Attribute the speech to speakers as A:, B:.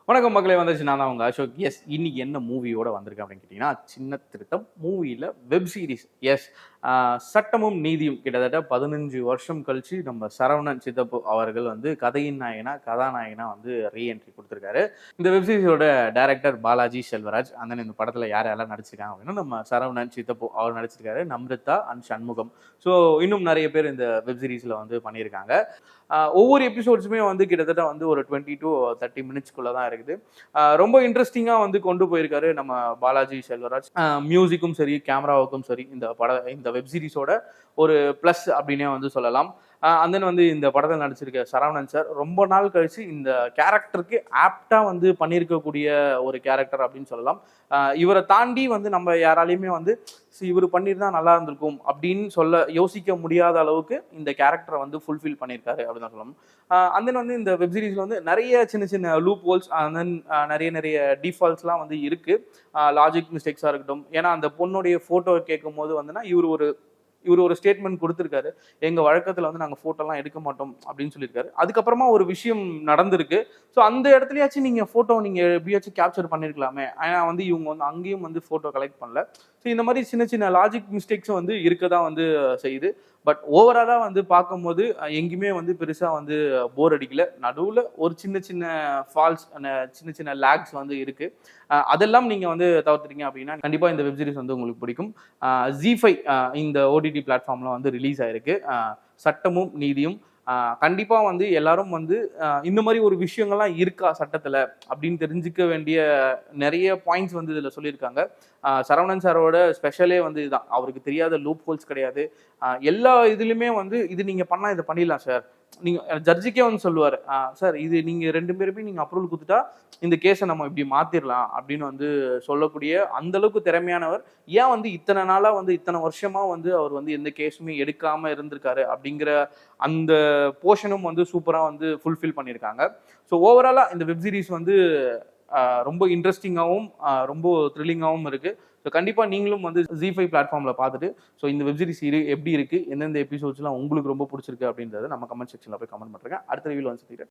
A: வணக்கம் மக்களே, வந்துச்சு நான் தான் உங்க அசோக். எஸ், இன்னைக்கு என்ன மூவியோட வந்திருக்கேன் அப்படின்னு கேட்டிங்கன்னா, சின்ன திருத்தம் மூவியில் வெப் சீரிஸ். எஸ், சட்டமும் நீதியும் கிட்டத்தட்ட 15 வருஷம் கழிச்சு நம்ம சரவணன் சித்தப்பு அவர்கள் வந்து கதையின் கதாநாயகனா வந்து ரீஎன்ட்ரி கொடுத்துருக்காரு. இந்த வெப் சீரிஸோட டைரக்டர் பாலாஜி செல்வராஜ். அந்த இந்த படத்தில் யார் யாரெல்லாம் நடிச்சிருக்காங்க அப்படின்னா, நம்ம சரவணன் சித்தப்பு அவர் நடிச்சிருக்காரு, நம்ரிதா அண்ட் சண்முகம். ஸோ இன்னும் நிறைய பேர் இந்த வெப் சீரிஸில் வந்து பண்ணியிருக்காங்க. ஒவ்வொரு எபிசோட்ஸுமே வந்து கிட்டத்தட்ட வந்து ஒரு 20 to 30 மினிட்ஸ்க்குள்ள தான் இருக்குது. ரொம்ப இன்ட்ரெஸ்டிங்காக வந்து கொண்டு போயிருக்காரு நம்ம பாலாஜி செல்வராஜ். மியூசிக்கும் சரி, கேமராவுக்கும் சரி, இந்த வெப் சீரிஸோட ஒரு ப்ளஸ் அப்படின்னே வந்து சொல்லலாம். தென் வந்து இந்த படத்தில் நடிச்சிருக்க சரவணன் சார் ரொம்ப நாள் கழிச்சு இந்த கேரக்டருக்கு ஆப்டா வந்து பண்ணியிருக்கக்கூடிய ஒரு கேரக்டர் அப்படின்னு சொல்லலாம். இவரை தாண்டி வந்து நம்ம யாராலையுமே வந்து இவர் பண்ணியிருந்தா நல்லா இருந்திருக்கும் அப்படின்னு யோசிக்க முடியாத அளவுக்கு இந்த கேரக்டரை வந்து ஃபுல்ஃபில் பண்ணியிருக்காரு அப்படின்னு தான் சொல்லணும். தென் வந்து இந்த வெப் சீரிஸ்ல வந்து நிறைய சின்ன சின்ன லூப் ஹோல்ஸ், தென் நிறைய டிஃபால்ட்ஸ்லாம் வந்து இருக்கு. லாஜிக் மிஸ்டேக்ஸாக இருக்கட்டும். ஏன்னா அந்த பொண்ணுடைய ஃபோட்டோ கேட்கும் போது வந்துன்னா இவர் ஒரு ஸ்டேட்மெண்ட் கொடுத்துருக்காரு, எங்க வழக்கத்துல வந்து நாங்க போட்டோலாம் எடுக்க மாட்டோம் அப்படின்னு சொல்லியிருக்காரு. அதுக்கப்புறமா ஒரு விஷயம் நடந்திருக்கு. ஸோ அந்த இடத்துலயாச்சும் நீங்க போட்டோ நீங்க எப்படியாச்சும் கேப்சர் பண்ணிருக்கலாமே. ஆனா வந்து இவங்க வந்து அங்கேயும் வந்து போட்டோ கலெக்ட் பண்ணல. ஸோ இந்த மாதிரி சின்ன சின்ன லாஜிக் மிஸ்டேக்ஸும் வந்து இருக்கதான் வந்து செய்யுது. பட் ஓவராலா வந்து பார்க்கும்போது எங்கேயுமே வந்து பெருசா வந்து போர் அடிக்கல. நடுவில் ஒரு சின்ன சின்ன ஃபால்ஸ், சின்ன சின்ன லேக்ஸ் வந்து இருக்கு. அதெல்லாம் நீங்க வந்து தவிர்த்துட்டீங்க அப்படின்னா கண்டிப்பா இந்த வெப் சீரிஸ் வந்து உங்களுக்கு பிடிக்கும். ZEE5 இந்த OTT பிளாட்ஃபார்ம்ல வந்து ரிலீஸ் ஆயிருக்கு. சட்டமும் நீதியும். கண்டிப்பா வந்து எல்லாரும் வந்து இந்த மாதிரி ஒரு விஷயங்கள்லாம் இருக்கா சட்டத்துல அப்படின்னு தெரிஞ்சுக்க வேண்டிய நிறைய பாயிண்ட்ஸ் வந்து இதுல சொல்லியிருக்காங்க. சரவணன் சாரோட ஸ்பெஷலே வந்து இதுதான். அவருக்கு தெரியாத லூப் ஹோல்ஸ் கிடையாது. எல்லா இதுலயுமே வந்து இது நீங்க பண்ணா இதை பண்ணிடலாம் சார். நீங்க ஜட்ஜுக்கே வந்து சொல்லுவாரு, சார் இது நீங்க 2 பேருமே நீங்க அப்ரூவல் கொடுத்துட்டா இந்த கேஸை நம்ம இப்படி மாத்திரலாம் அப்படின்னு வந்து சொல்லக்கூடிய அந்த அளவுக்கு திறமையானவர். ஏன் வந்து இத்தனை நாளா வந்து இத்தனை வருஷமா வந்து அவர் வந்து எந்த கேஸுமே எடுக்காம இருந்திருக்காரு அப்படிங்கிற அந்த போர்ஷனும் வந்து சூப்பரா வந்து ஃபுல்ஃபில் பண்ணியிருக்காங்க. ஸோ ஓவராலா இந்த வெப் சீரிஸ் வந்து ரொம்ப இன்ட்ரெஸ்டிங்காகவும் ரொம்ப த்ரில்லிங்காகவும் இருக்கு. ஸோ கண்டிப்பாக நீங்களும் வந்து ZEE5 பிளாட்ஃபார்மில் பார்த்துட்டு ஸோ இந்த வெப் சீரிஸ் எப்படி இருக்கு, எந்தெந்த எபிசோட்ஸ்லாம் உங்களுக்கு ரொம்ப பிடிச்சிருக்கு அப்படின்றத நம்ம கமெண்ட் செக்ஷனில் போய் கமெண்ட் பண்ணுறேன். அடுத்த ரிவ்யூல வந்து